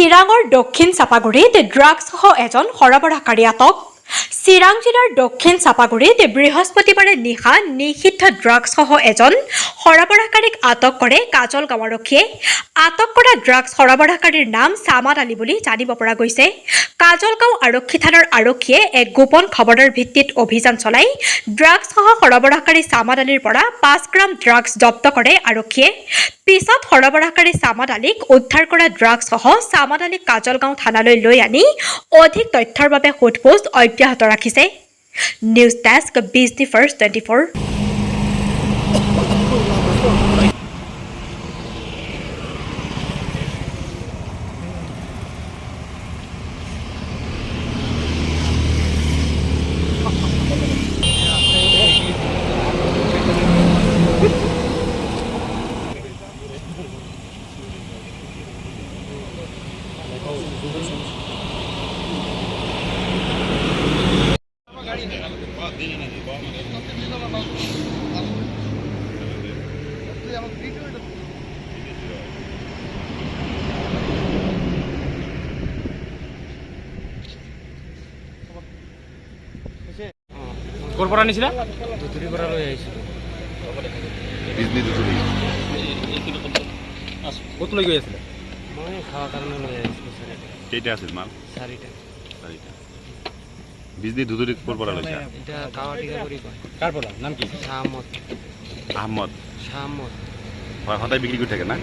চিৰাঙৰ দক্ষিণ চাপাগুৰিত ড্ৰাগছসহ এজন সৰবৰাহকাৰী আটক। চিৰাং জিলাৰ দক্ষিণ চাপাগুৰিত বৃহস্পতিবাৰে নিশা নিষিদ্ধ ড্ৰাগছসহ এজন সৰবৰাহকাৰীক আটক কৰে কাজল গাঁও আৰক্ষীয়ে। আটক কৰা ড্ৰাগছ সৰবৰাহকাৰীৰ নাম ছামাদ আলী বুলি জানিব পৰা গৈছে। কাজলগাঁও আৰক্ষী থানাৰ আৰক্ষীয়ে এক গোপন খবৰৰ ভিত্তিত অভিযান চলাই ড্ৰাগছসহ সৰবৰাহকাৰী ছামাদ আলীৰ পৰা 5 গ্ৰাম ড্ৰাগছ জব্দ কৰে আৰক্ষীয়ে। পিছত সৰবৰাহকাৰী ছামাদ আলীক উদ্ধাৰ কৰা ড্ৰাগছসহ ছামাদ আলীক কাজলগাঁও থানালৈ লৈ আনি অধিক তথ্যৰ বাবে সোধপোছ অব্যাহত ৰাখিছে। News desk Bijni first 24। ক'ৰ পৰা আনিছিলা? দুধুৰীৰ পৰা লৈ আহিছিলোঁ। ক'ত লৈ গৈ আছিলে? মই খাৱাৰ কাৰণে লৈ আহিছিলোঁ। কেইটা আছিল মাল? 4টা। বিজনী ধুধুৰী ক'ৰ পৰা লৈছা? এতিয়া কাৱাটিকা কৰি কয়। কাৰ পৰা? নাম কি? চাহমত। আহমদ চাহমত। হয়, সদায় বিক্ৰী কৰি থাকে না?